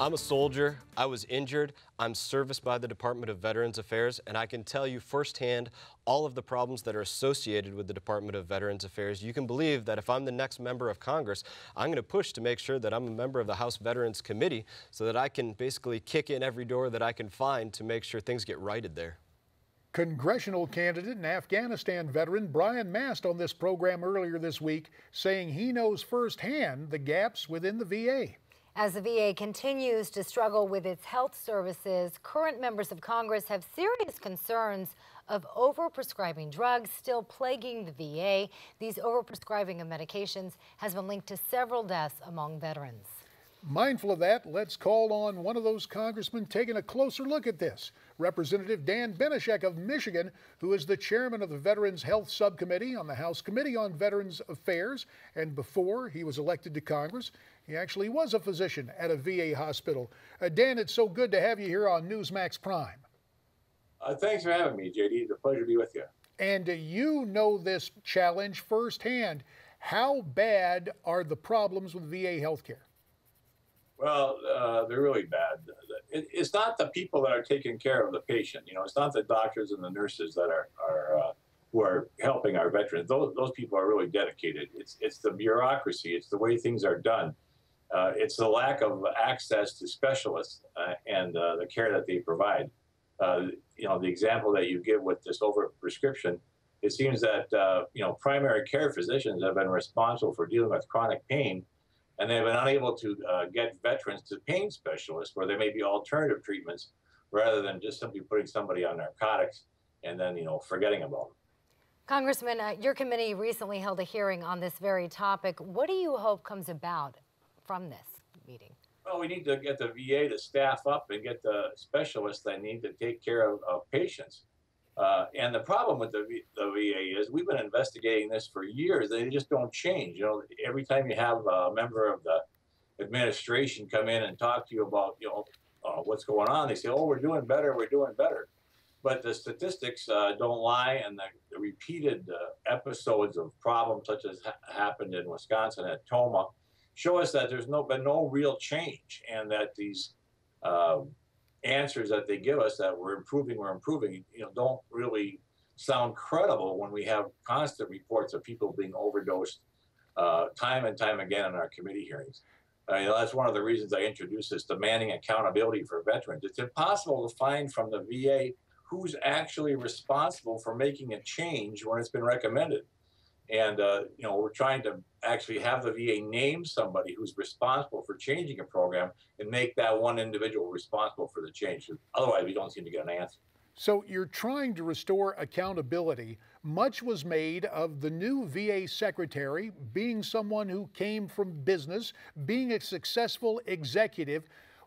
I'm a soldier. I was injured. I'm serviced by the Department of Veterans Affairs, and I can tell you firsthand all of the problems that are associated with the Department of Veterans Affairs. You can believe that if I'm the next member of Congress, I'm going to push to make sure that I'm a member of the House Veterans Committee so that I can basically kick in every door that I can find to make sure things get righted there. Congressional candidate and Afghanistan veteran Brian Mast on this program earlier this week saying he knows firsthand the gaps within the VA. As the VA continues to struggle with its health services, current members of Congress have serious concerns of overprescribing drugs still plaguing the VA. These overprescribing of medications has been linked to several deaths among veterans. Mindful of that, let's call on one of those congressmen taking a closer look at this. Representative Dan Benishek of Michigan, who is the chairman of the Veterans Health Subcommittee on the House Committee on Veterans Affairs. And before he was elected to Congress, he actually was a physician at a VA hospital. Dan, it's so good to have you here on Newsmax Prime. Thanks for having me, JD. It's a pleasure to be with you. And you know this challenge firsthand. How bad are the problems with VA healthcare? Well, they're really bad. It's not the people that are taking care of the patient. You know, it's not the doctors and the nurses that who are helping our veterans. Those people are really dedicated. It's the bureaucracy. It's the way things are done. It's the lack of access to specialists and the care that they provide. You know, the example that you give with this overprescription, it seems that, you know, primary care physicians have been responsible for dealing with chronic pain, and they've been unable to get veterans to pain specialists where there may be alternative treatments rather than just simply putting somebody on narcotics and then, you know, forgetting about them. Congressman, your committee recently held a hearing on this very topic. What do you hope comes about from this meeting? Well, we need to get the VA to staff up and get the specialists that need to take care of patients. And the problem with the VA is we've been investigating this for years. They just don't change. You know, every time you have a member of the administration come in and talk to you about, you know, what's going on, they say, oh, we're doing better, we're doing better. But the statistics don't lie, and the repeated episodes of problems such as happened in Wisconsin at Toma show us that there's been no real change, and that these answers that they give us that we're improving, you know, don't really sound credible when we have constant reports of people being overdosed time and time again in our committee hearings. You know, that's one of the reasons I introduced this demanding accountability for veterans. It's impossible to find from the VA who's actually responsible for making a change when it's been recommended. And, you know, we're trying to actually have the VA name somebody who's responsible for changing a program and make that one individual responsible for the change. Otherwise, we don't seem to get an answer. So you're trying to restore accountability. Much was made of the new VA secretary being someone who came from business, being a successful executive.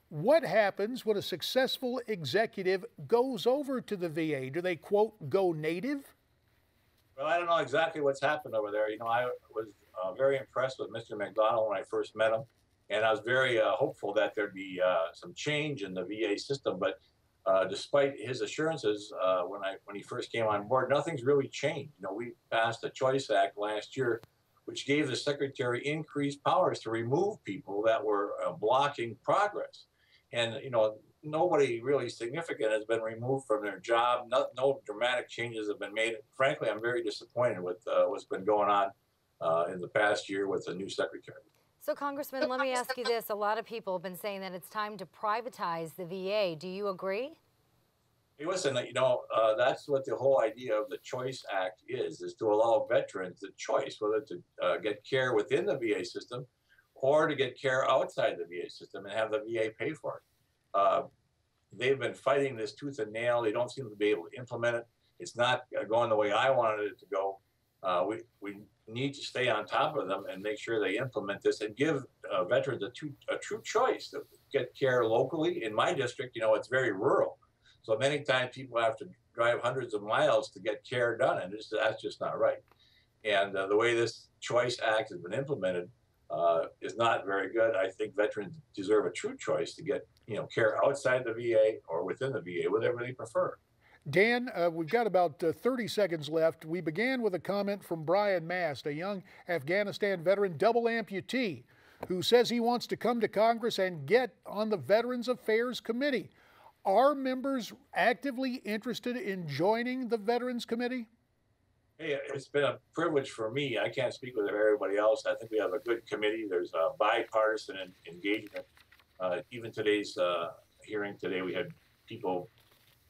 What happens when a successful executive goes over to the VA? Do they, quote, go native? Well, I don't know exactly what's happened over there. You know, I was very impressed with Mr. McDonald when I first met him, and I was very hopeful that there'd be some change in the VA system. But despite his assurances when he first came on board, nothing's really changed. You know, we passed a Choice Act last year, which gave the secretary increased powers to remove people that were blocking progress. And, you know, nobody really significant has been removed from their job. No dramatic changes have been made. Frankly, I'm very disappointed with what's been going on in the past year with the new secretary. So, Congressman, let me ask you this. A lot of people have been saying that it's time to privatize the VA. Do you agree? Hey, listen, you know, that's what the whole idea of the Choice Act is to allow veterans the choice whether to get care within the VA system or to get care outside the VA system and have the VA pay for it. They've been fighting this tooth and nail. They don't seem to be able to implement it. It's not going the way I wanted it to go. We need to stay on top of them and make sure they implement this and give veterans a true choice to get care locally. In my district, you know, it's very rural. So many times people have to drive hundreds of miles to get care done, and that's just not right. And the way this Choice Act has been implemented is not very good. I think veterans deserve a true choice to get, you know, care outside the VA or within the VA, whatever they prefer. Dan, we've got about 30 seconds left. We began with a comment from Brian Mast, a young Afghanistan veteran, double amputee, who says he wants to come to Congress and get on the Veterans Affairs Committee. Are members actively interested in joining the Veterans Committee? Hey, it's been a privilege for me. I can't speak with everybody else. I think we have a good committee. There's a bipartisan engagement. Even today's hearing today, we had people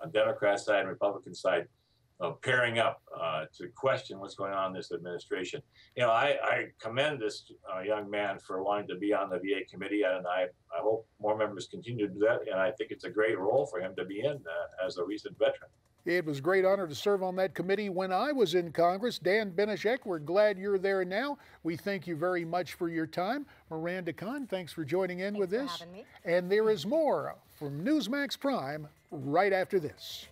on Democrat side and Republican side pairing up to question what's going on in this administration. You know, I commend this young man for wanting to be on the VA committee, and I hope more members continue to do that. And I think it's a great role for him to be in as a recent veteran. It was a great honor to serve on that committee when I was in Congress. Dan Benishek, we're glad you're there now. We thank you very much for your time. Miranda Kahn, thanks for joining in with this. Having me. And there is more from Newsmax Prime right after this.